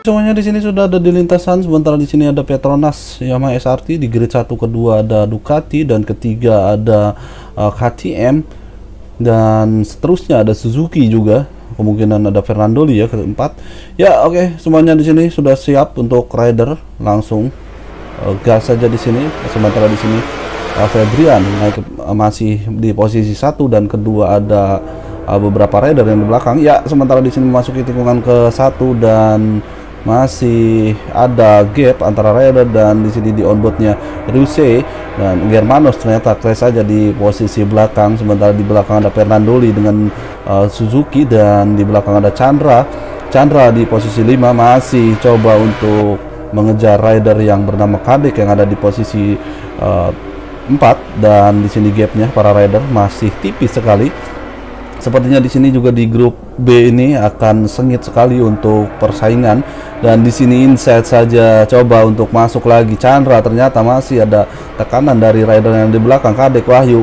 Semuanya di sini sudah ada di lintasan. Sementara di sini ada Petronas Yamaha SRT, di grid 1 kedua ada Ducati, dan ketiga ada KTM, dan seterusnya ada Suzuki juga. Kemungkinan ada Fernandoli ya keempat. Ya oke, semuanya di sini sudah siap untuk rider. Langsung gas saja di sini. Sementara di sini Febrian naik masih di posisi 1 dan kedua ada beberapa rider yang di belakang. Ya, sementara di sini memasuki tikungan ke 1 dan masih ada gap antara rider, dan di sini di onboardnya Ruse dan Germanos ternyata crash saja di posisi belakang. Sementara di belakang ada Fernandoli dengan Suzuki, dan di belakang ada Chandra di posisi 5 masih coba untuk mengejar rider yang bernama Kadek yang ada di posisi 4, dan di sini gapnya para rider masih tipis sekali. Sepertinya di sini juga di grup B ini akan sengit sekali untuk persaingan, dan di sini inside saja coba untuk masuk lagi Chandra, ternyata masih ada tekanan dari rider yang di belakang Kadek Wahyu.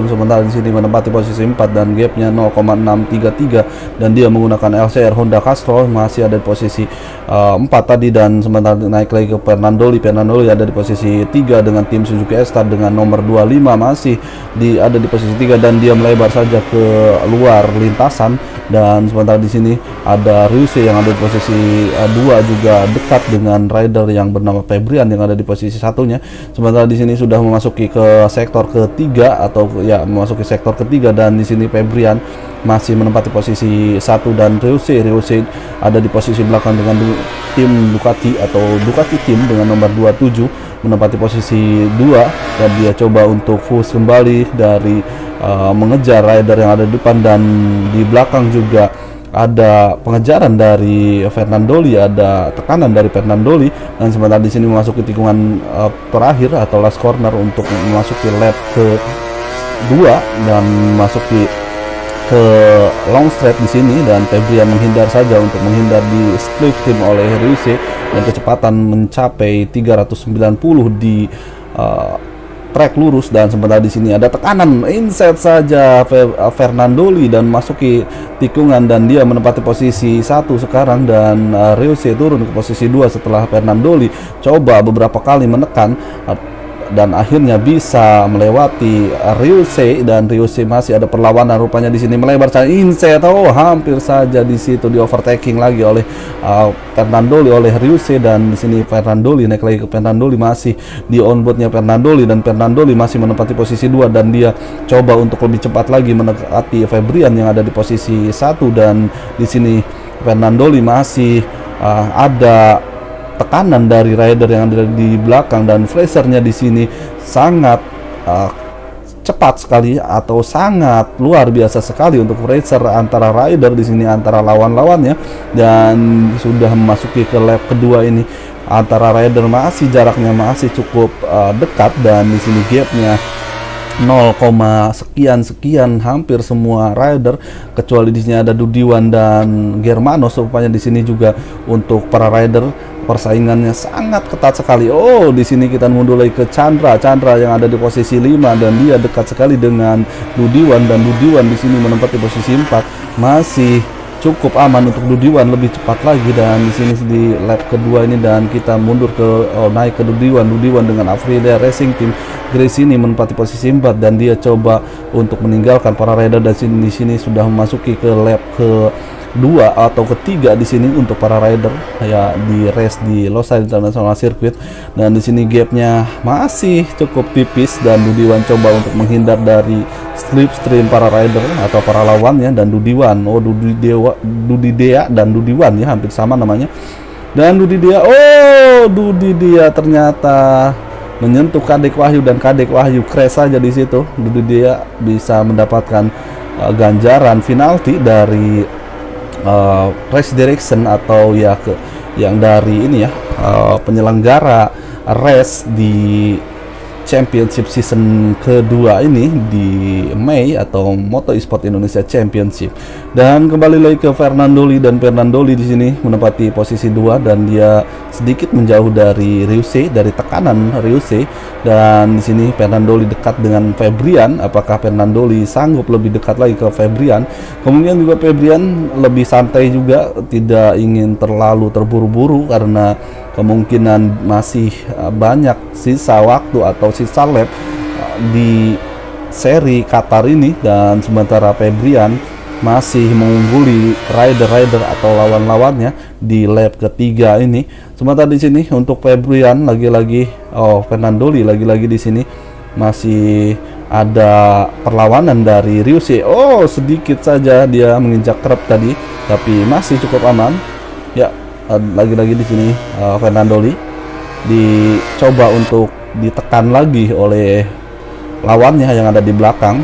Sementara di sini menempati posisi 4 dan gapnya 0,633, dan dia menggunakan LCR Honda Castro masih ada di posisi 4 tadi, dan sementara naik lagi ke Fernandoli ada di posisi 3 dengan tim Suzuki S-Star dengan nomor 25 masih ada di posisi 3, dan dia melebar saja ke luar lintasan. Dan sementara di sini ada Ruse yang ada di posisi 2 juga dekat dengan rider yang bernama Febrian yang ada di posisi satunya. Sementara di sini sudah memasuki ke sektor ketiga, atau ya memasuki sektor ketiga, dan di sini Febrian masih menempati posisi 1, dan Ruse ada di posisi belakang dengan tim Ducati atau Ducati Team dengan nomor 27 menempati posisi 2, dan dia coba untuk push kembali dari mengejar rider yang ada di depan, dan di belakang juga ada pengejaran dari Fernandoli, ada tekanan dari Fernandoli. Dan sementara di sini memasuki tikungan terakhir atau last corner untuk memasuki lap ke-2 dan memasuki ke long straight di sini, dan Febrian menghindar saja untuk menghindar di slipstream oleh Ruse, dan kecepatan mencapai 390 di trek lurus. Dan sementara di sini ada tekanan inside saja Fernandoli dan masuki tikungan, dan dia menempati posisi 1 sekarang, dan Ruse turun ke posisi 2 setelah Fernandoli coba beberapa kali menekan dan akhirnya bisa melewati Ruse, dan Ruse masih ada perlawanan rupanya di sini melebar saja inside. Hampir saja di situ di overtaking lagi oleh Fernandoli oleh Ruse, dan di sini Fernandoli naik lagi ke Fernandoli masih di onboardnya Fernandoli, dan Fernandoli masih menempati posisi 2, dan dia coba untuk lebih cepat lagi mendekati Febrian yang ada di posisi 1, dan di sini Fernandoli masih ada tekanan dari rider yang ada di belakang, dan flashernya di sini sangat cepat sekali atau sangat luar biasa sekali untuk flasher antara rider di sini antara lawan-lawannya. Dan sudah memasuki ke lap kedua ini antara rider masih jaraknya masih cukup dekat, dan di sini gapnya 0, sekian hampir semua rider, kecuali di sini ada Dudiwan dan Germanos. Rupanya di sini juga untuk para rider persaingannya sangat ketat sekali. Di sini kita mundur lagi ke Chandra yang ada di posisi 5, dan dia dekat sekali dengan Dudiwan, dan Dudiwan di sini menempati posisi 4, masih cukup aman untuk Dudiwan lebih cepat lagi. Dan di sini di lap kedua ini, dan kita mundur ke naik ke Dudiwan dengan Aprilia Racing Team Grace ini menempati posisi 4, dan dia coba untuk meninggalkan para rider, dan di sini sudah memasuki ke lap ke-2 atau ketiga di sini untuk para rider ya di race di Losail International Circuit. Dan di sini gapnya masih cukup tipis, dan Dudiwan coba untuk menghindar dari slipstream para rider atau para lawannya, dan Dudidea dan Dudiwan ya hampir sama namanya. Dan Dudidea ternyata menyentuh Kadek Wahyu, dan Kadek Wahyu crash saja di situ. Dudidea bisa mendapatkan ganjaran penalti dari race direction atau ya yang dari ini ya penyelenggara race di Championship season kedua ini di Mei atau Moto Esport Indonesia Championship. Dan kembali lagi ke Fernandoli, dan Fernandoli di sini menempati posisi 2 dan dia sedikit menjauh dari Riuse, dari tekanan Riuse. Dan di sini Fernandoli dekat dengan Febrian. Apakah Fernandoli sanggup lebih dekat lagi ke Febrian? Kemudian juga Febrian lebih santai juga, tidak ingin terlalu terburu-buru karena kemungkinan masih banyak sisa waktu atau sisa lap di seri Qatar ini. Dan sementara Febrian masih mengungguli rider-rider atau lawan-lawannya di lap ketiga ini. Sementara di sini untuk Febrian lagi-lagi Fernandoli lagi-lagi di sini masih ada perlawanan dari Riuse. Sedikit saja dia menginjak kerap tadi, tapi masih cukup aman. Ya, lagi-lagi di sini Fernandoli dicoba untuk ditekan lagi oleh lawannya yang ada di belakang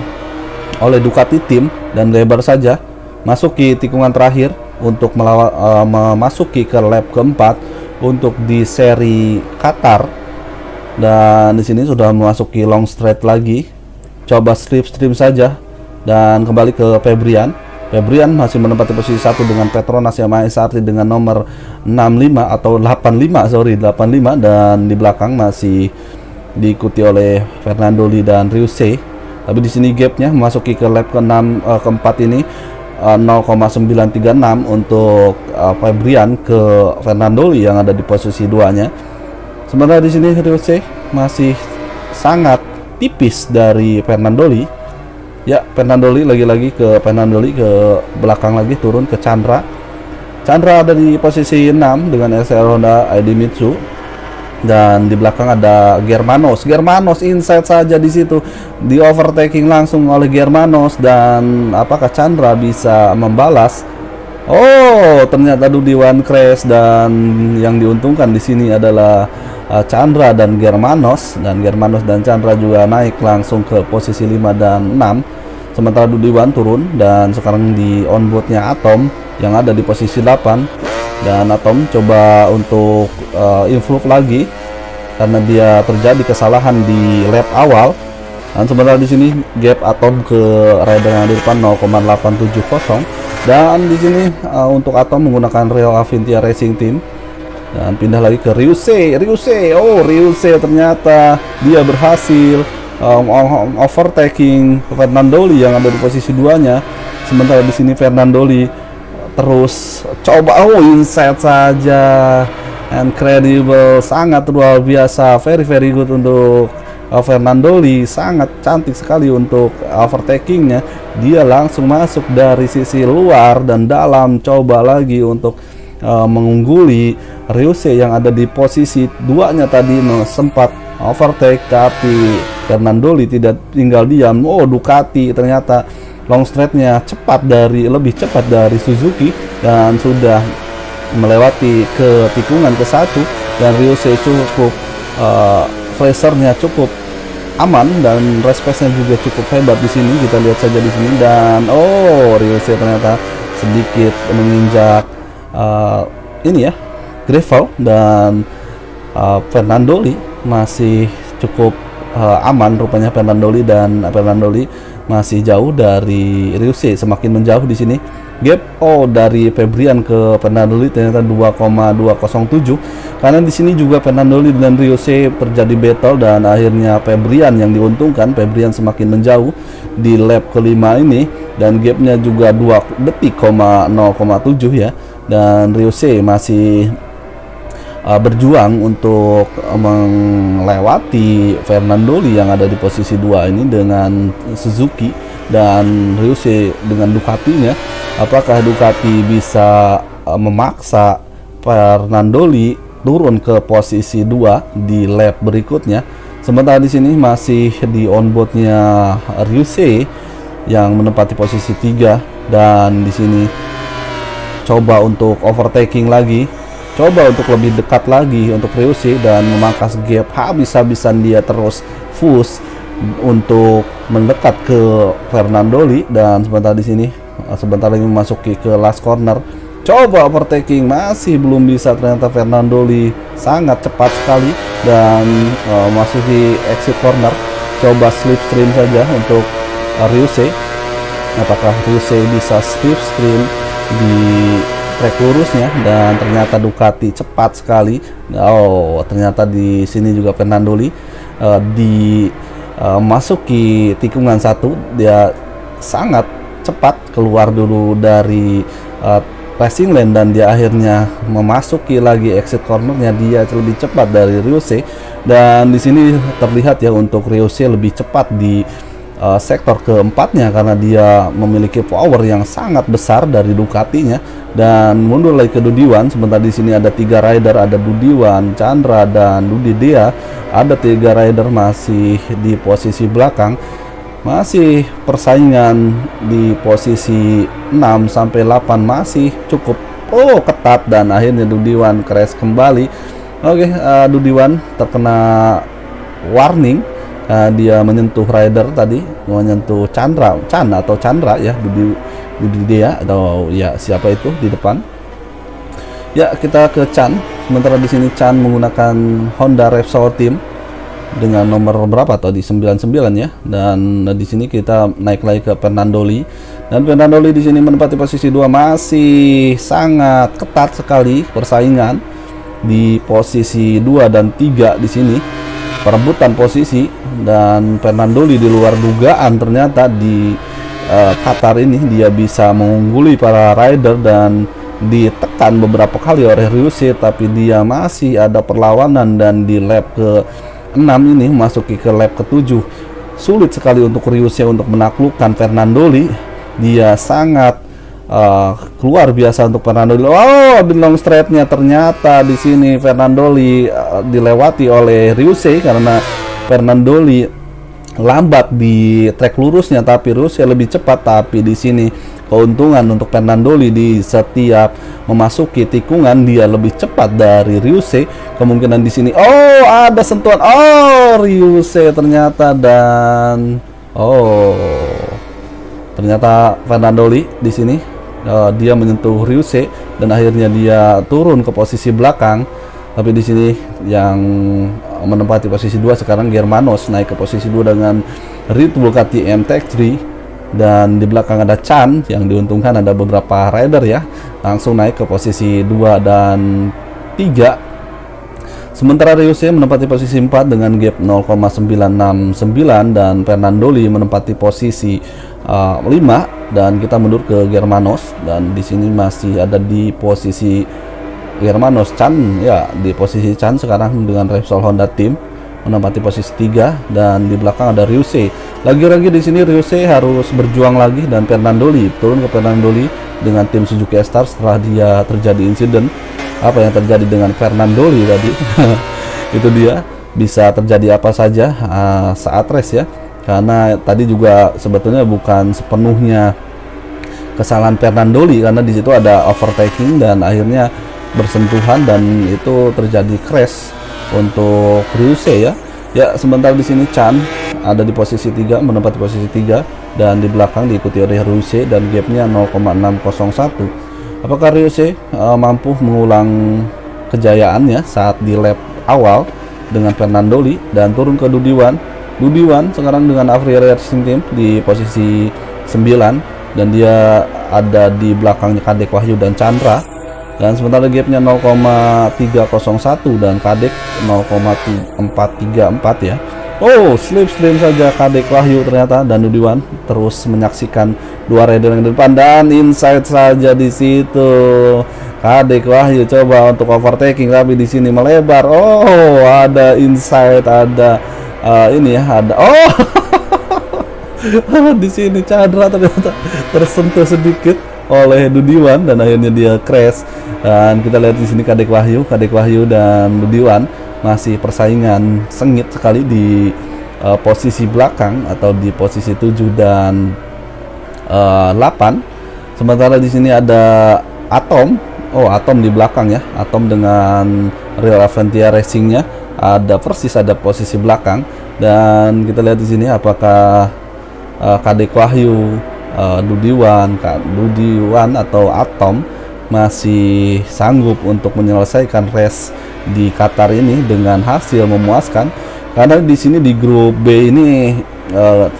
oleh Ducati Team, dan lebar saja masuki tikungan terakhir untuk memasuki ke lap keempat untuk di seri Qatar. Dan di sini sudah memasuki long straight lagi, coba slipstream saja dan kembali ke Febrian. Febrian masih menempati posisi 1 dengan Petronas Yamaha SRT dengan nomor 65 atau 85, dan di belakang masih diikuti oleh Fernandoli dan Riuse. Tapi di sini gapnya memasuki ke lap keempat ini 0,936 untuk Febrian ke Fernandoli yang ada di posisi 2-nya. Sementara di sini Riuse masih sangat tipis dari Fernandoli. Ya, Fernandoli lagi-lagi ke Fernandoli ke belakang lagi, turun ke Chandra. Chandra ada di posisi 6 dengan SR Honda ID Mitsu. Dan di belakang ada Germanos. Germanos inside saja di situ, di overtaking langsung oleh Germanos. Dan apakah Chandra bisa membalas? Ternyata Dudi One crash, dan yang diuntungkan di sini adalah Chandra dan Germanos. Dan Germanos dan Chandra juga naik langsung ke posisi 5 dan 6. Sementara Dudi One turun, dan sekarang di onboardnya Atom yang ada di posisi 8. Dan Atom coba untuk improve lagi karena dia terjadi kesalahan di lap awal. Dan sebenarnya di sini gap Atom ke rider yang di depan 0,870. Dan di sini untuk Atom menggunakan Real Avintia Racing Team. Dan pindah lagi ke Riuse. Riuse ternyata dia berhasil overtaking Fernandoli yang ada di posisi 2-nya. Sementara di sini Fernandoli terus coba inside saja, incredible, sangat luar biasa, very good untuk Fernandoli, sangat cantik sekali untuk overtakingnya. Dia langsung masuk dari sisi luar dan dalam, coba lagi untuk mengungguli Riuse yang ada di posisi 2-nya tadi, sempat overtake, tapi Fernandoli tidak tinggal diam. Ducati ternyata long straightnya lebih cepat dari Suzuki dan sudah melewati ke tikungan ke-1. Dan Riuse cukup flashernya cukup aman dan respect-nya juga cukup hebat di sini. Kita lihat saja di sini, dan Riuse ternyata sedikit menginjak gravel, dan Fernandoli masih cukup aman rupanya Fernandoli, dan Fernandoli masih jauh dari Riuse, semakin menjauh di sini. Gap dari Febrian ke Fernandoli ternyata 2,207. Karena di sini juga Fernandoli dan Riuse terjadi battle, dan akhirnya Febrian yang diuntungkan. Febrian semakin menjauh di lap kelima ini, dan gapnya juga 2 detik, 0,7 ya. Dan Riuse masih berjuang untuk melewati Fernandoli yang ada di posisi 2 ini dengan Suzuki, dan Riuse dengan Ducatinya. Apakah Ducati bisa memaksa Fernandoli turun ke posisi 2 di lap berikutnya? Sementara di sini masih di onboardnya Riuse yang menempati posisi 3, dan di sini coba untuk overtaking lagi, coba untuk lebih dekat lagi untuk Riuse dan memangkas gap. Habis-habisan dia terus push untuk mendekat ke Fernandoli. Dan sebentar di sini sebentar lagi memasuki ke last corner, Coba overtaking, masih belum bisa. Ternyata Fernando Lee sangat cepat sekali dan masuk di exit corner. Coba slipstream saja untuk Ryuse. Apakah Ryuse bisa slipstream di trek lurusnya? Dan ternyata Ducati cepat sekali. Oh, ternyata di sini juga Fernando Lee masuki tikungan 1. Dia sangat cepat keluar dulu dari racing lane dan dia akhirnya memasuki lagi exit cornernya. Dia lebih cepat dari Ryuse dan di sini terlihat ya untuk Ryuse lebih cepat di sektor keempatnya karena dia memiliki power yang sangat besar dari Ducatinya. Dan mundur lagi ke Dudiwan. Sementara di sini ada 3 rider, ada Dudiwan, Chandra dan Dudi Dea. Ada 3 rider masih di posisi belakang. Masih persaingan di posisi 6 sampai 8 masih cukup ketat dan akhirnya Dudiwan crash kembali. Oke, Dudiwan terkena warning. Dia menyentuh rider tadi, menyentuh Chan atau Chandra ya, Dudi Dea atau ya siapa itu di depan. Ya, kita ke Chan. Sementara di sini Chan menggunakan Honda Repsol Team dengan nomor berapa atau di 99 ya. Dan di sini kita naik lagi ke Fernando Lee. Dan Fernando Lee di sini menempati posisi 2, masih sangat ketat sekali persaingan di posisi 2 dan 3 di sini. Perebutan posisi dan Fernando Lee di luar dugaan ternyata di Qatar ini dia bisa mengungguli para rider dan ditekan beberapa kali oleh Ryuse, tapi dia masih ada perlawanan dan di lap ke 6 ini masuki ke lap ke-7 sulit sekali untuk Ryuse untuk menaklukkan Fernando Lee. Dia sangat keluar biasa untuk Fernando Lee. Oh, di long straight-nya ternyata di sini Fernando Lee dilewati oleh Ryuse karena Fernando Lee lambat di trek lurusnya, tapi Ryuse lebih cepat. Tapi di sini keuntungan untuk Fernando Lee, di setiap memasuki tikungan dia lebih cepat dari Ryuse. Kemungkinan di sini ada sentuhan Ryuse ternyata, dan ternyata Fernando Lee di sini dia menyentuh Ryuse dan akhirnya dia turun ke posisi belakang. Tapi di sini yang menempati posisi 2 sekarang Germanos naik ke posisi 2 dengan Red Bull KTM Tech 3, dan di belakang ada Chan. Yang diuntungkan ada beberapa rider ya, langsung naik ke posisi 2 dan 3. Sementara Ryuse menempati posisi 4 dengan gap 0,969 dan Fernando Lee menempati posisi 5, dan kita mundur ke Germanos dan di sini masih ada di posisi Germanos. Chan ya, di posisi Chan sekarang dengan Repsol Honda Team menempati posisi 3 dan di belakang ada Ryuse. Lagi-lagi di sini Ryuse harus berjuang lagi dan Fernando Lee turun ke Fernando Lee dengan tim Suzuki S-Star setelah dia terjadi insiden. Apa yang terjadi dengan Fernando Lee tadi? Itu dia, bisa terjadi apa saja saat race ya. Karena tadi juga sebetulnya bukan sepenuhnya kesalahan Fernando Lee karena di situ ada overtaking dan akhirnya bersentuhan dan itu terjadi crash untuk Ryuse ya. Ya, sementara di sini Chan ada di posisi 3 menempati posisi 3 dan di belakang diikuti oleh Ryuse dan gapnya 0,601. Apakah Ryuse mampu mengulang kejayaannya saat di lap awal dengan Fernando Lee dan turun ke Dudiwan sekarang dengan Aprilia Racing Team di posisi 9 dan dia ada di belakangnya Kadek Wahyu dan Chandra. Dan sementara gapnya 0,301 dan Kadek 0,434 ya. Slipstream saja Kadek Wahyu ternyata, dan Dudiwan terus menyaksikan 2 rider yang di depan dan inside saja di situ. Kadek Wahyu coba untuk overtaking tapi di sini melebar. Ada inside, ada ini ya, ada di sini Chandra ternyata tersentuh sedikit oleh Dudiwan dan akhirnya dia crash. Dan kita lihat di sini Kadek Wahyu dan Dudiwan masih persaingan sengit sekali di posisi belakang atau di posisi 7 dan 8. Sementara di sini ada Atom. Atom di belakang ya. Atom dengan Real Aventia Racingnya ada posisi belakang. Dan kita lihat di sini apakah Kadek Wahyu, Dudiwan atau Atom masih sanggup untuk menyelesaikan race di Qatar ini dengan hasil memuaskan, karena di sini di grup B ini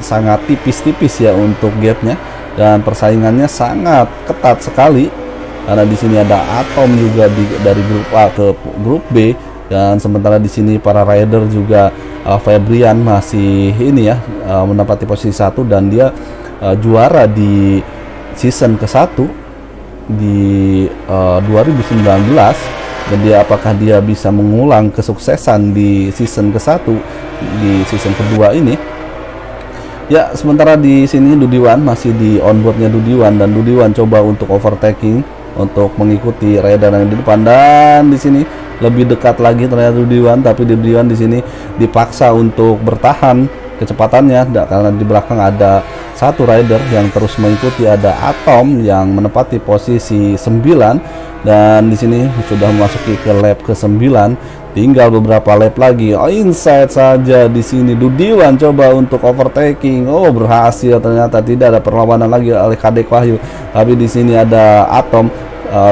sangat tipis-tipis ya untuk gapnya, dan persaingannya sangat ketat sekali karena di sini ada Atom juga dari grup A ke grup B, dan sementara di sini para rider juga Febrian masih ini ya menempati posisi 1 dan dia juara di season ke-1 di 2019, dan dia apakah dia bisa mengulang kesuksesan di season ke-1 di season kedua ini. Ya, sementara di sini Dudiwan masih di onboardnya Dudiwan, dan Dudiwan coba untuk overtaking untuk mengikuti rider yang di depan, dan di sini lebih dekat lagi ternyata Dudiwan, tapi Dudiwan di sini dipaksa untuk bertahan kecepatannya karena di belakang ada satu rider yang terus mengikuti, ada Atom yang menempati posisi 9, dan di sini sudah memasuki ke lap ke-9, tinggal beberapa lap lagi. Inside saja di sini Dudiwan coba untuk overtaking, berhasil, ternyata tidak ada perlawanan lagi oleh Kadek Wahyu, tapi di sini ada Atom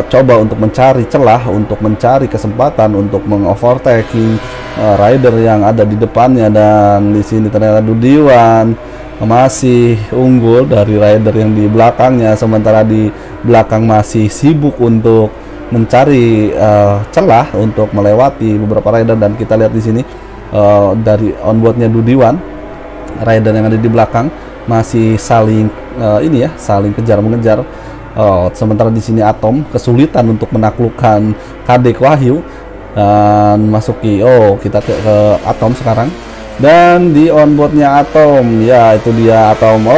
coba untuk mencari celah, untuk mencari kesempatan untuk mengovertaking rider yang ada di depannya, dan di sini ternyata Dudiwan masih unggul dari rider yang di belakangnya, sementara di belakang masih sibuk untuk mencari celah untuk melewati beberapa rider. Dan kita lihat di sini dari onboardnya Dudiwan, rider yang ada di belakang masih saling saling kejar mengejar. Sementara di sini Atom kesulitan untuk menaklukkan Kadek Wahyu dan masuki. Kita ke Atom sekarang, dan di onboardnya Atom, ya itu dia Atom.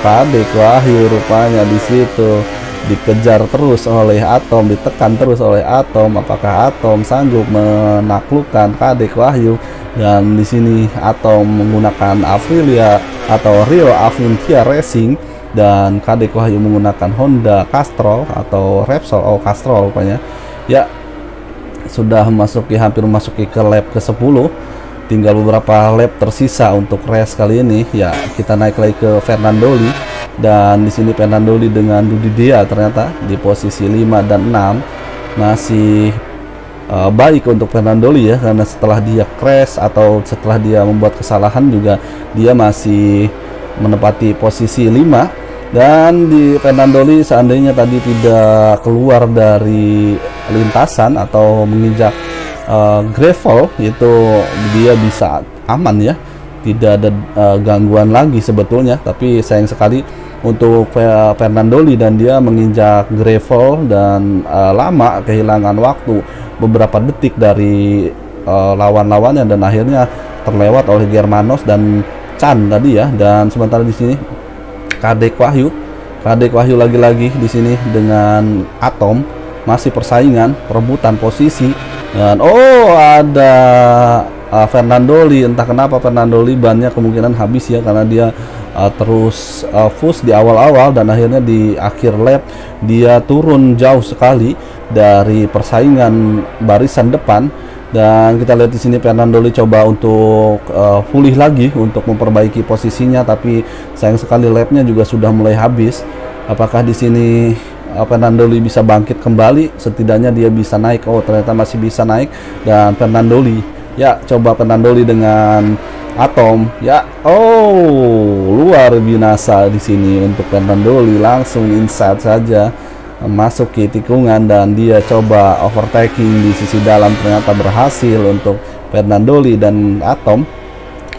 Kadek Wahyu rupanya di situ dikejar terus oleh Atom, ditekan terus oleh Atom. Apakah Atom sanggup menaklukkan Kadek Wahyu? Dan di sini Atom menggunakan Aprilia atau Rio Avintia Racing, dan Kadek Wahyu menggunakan Honda Castrol atau Repsol Castrol rupanya. Ya, sudah hampir memasuki ke lap ke-10, tinggal beberapa lap tersisa untuk race kali ini. Ya, kita naik lagi ke Fernandoli, dan di sini Fernandoli dengan Dudidia ternyata di posisi 5 dan 6 masih baik untuk Fernandoli ya, karena setelah dia crash atau setelah dia membuat kesalahan juga dia masih menempati posisi 5. Dan di Fernandoli seandainya tadi tidak keluar dari lintasan atau menginjak gravel, itu dia bisa aman ya, tidak ada gangguan lagi sebetulnya. Tapi sayang sekali untuk Fernandoli, dan dia menginjak gravel dan lama, kehilangan waktu beberapa detik dari lawan-lawannya, dan akhirnya terlewat oleh Germanos dan Chan tadi ya. Dan sementara di sini Kadek Wahyu lagi-lagi di sini dengan Atom masih persaingan perebutan posisi, dan ada Fernandoli. Entah kenapa Fernandoli bannya kemungkinan habis ya, karena dia terus push di awal-awal, dan akhirnya di akhir lap dia turun jauh sekali dari persaingan barisan depan. Dan kita lihat di sini Fernandoli coba untuk pulih lagi untuk memperbaiki posisinya, tapi sayang sekali lapnya juga sudah mulai habis. Apakah di sini Fernandoli bisa bangkit kembali? Setidaknya dia bisa naik. Ternyata masih bisa naik. Dan Fernandoli, ya coba Fernandoli dengan Atom, ya luar binasa di sini untuk Fernandoli, langsung inside saja masuk ke tikungan, dan dia coba overtaking di sisi dalam, ternyata berhasil untuk Fernandoli, dan Atom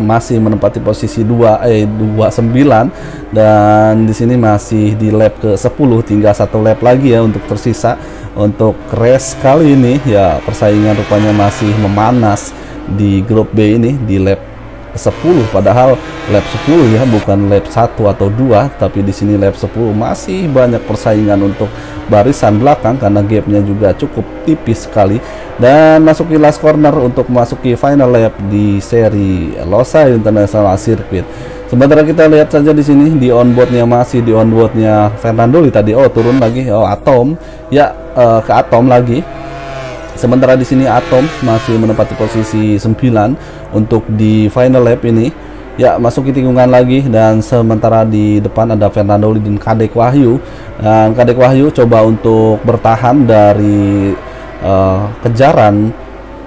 masih menempati posisi 29, dan di sini masih di lap ke-10, tinggal satu lap lagi ya untuk tersisa untuk race kali ini. Ya, persaingan rupanya masih memanas di grup B ini di lap 10, padahal lap 10 ya, bukan lap 1 atau 2, tapi di sini lap 10 masih banyak persaingan untuk barisan belakang karena gapnya juga cukup tipis sekali. Dan masuki last corner untuk memasuki final lap di seri Losail International Circuit. Sementara kita lihat saja di sini di onboardnya, masih di onboardnya Fernandoli tadi. Turun lagi, Atom ya, ke Atom lagi. Sementara di sini Atom masih menempati posisi 9 untuk di final lap ini. Ya, masuk ke tikungan lagi, dan sementara di depan ada Fernandoli dan Kadek Wahyu. Dan Kadek Wahyu coba untuk bertahan dari kejaran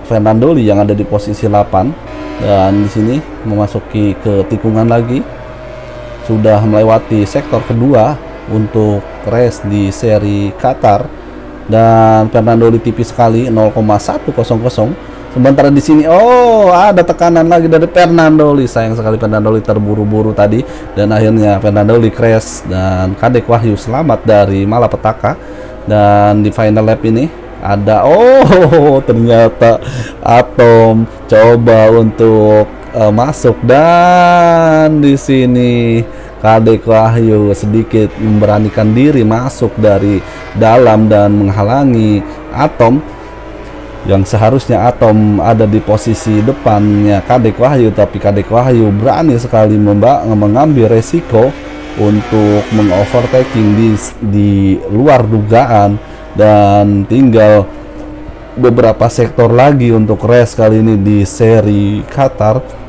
Fernandoli yang ada di posisi 8, dan di sini memasuki ke tikungan lagi, sudah melewati sektor kedua untuk race di seri Qatar, dan Fernandoli tipis sekali 0,100. Sementara di sini ada tekanan lagi dari Fernandoli. Sayang sekali Fernandoli terburu-buru tadi, dan akhirnya Fernandoli crash dan Kadek Wahyu selamat dari malapetaka. Dan di final lap ini ada ternyata Atom coba untuk masuk, dan di sini Kadek Wahyu sedikit memberanikan diri masuk dari dalam dan menghalangi Atom, yang seharusnya Atom ada di posisi depannya Kadek Wahyu, tapi Kadek Wahyu berani sekali mengambil resiko untuk mengovertaking di luar dugaan, dan tinggal beberapa sektor lagi untuk race kali ini di seri Qatar.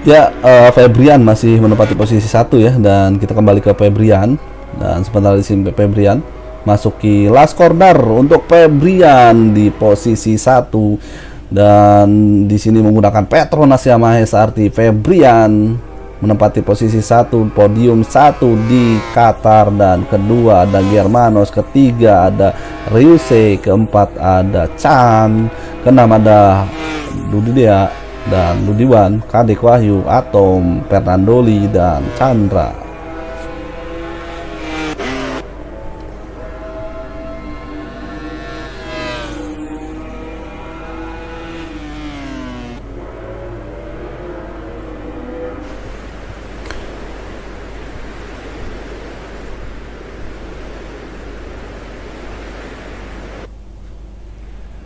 Ya, Febrian masih menempati posisi 1 ya, dan kita kembali ke Febrian, dan sebentar di sini Febrian masuki last corner untuk Febrian di posisi 1, dan di sini menggunakan Petronas Yamaha SRT. Febrian menempati posisi 1, podium 1 di Qatar, dan kedua ada Germanos, ketiga ada Ryuse, keempat ada Chan, keenam ada Dudia dan Ludiwan, Kadek Wahyu, Atom, Fernandoli, dan Chandra.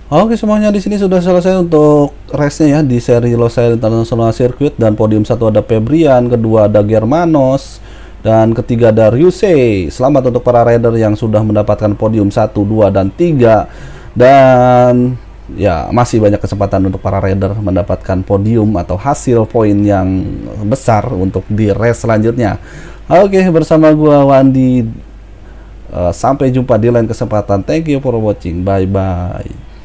Oke, semuanya di sini sudah selesai untuk race-nya ya di seri Losail International Circuit, dan podium 1 ada Febrian, kedua ada Germanos, dan ketiga ada Ryuse. Selamat untuk para rider yang sudah mendapatkan podium 1, 2, dan 3. Dan ya, masih banyak kesempatan untuk para rider mendapatkan podium atau hasil poin yang besar untuk di race selanjutnya. Oke, bersama gua Wandi, sampai jumpa di lain kesempatan. Thank you for watching. Bye bye.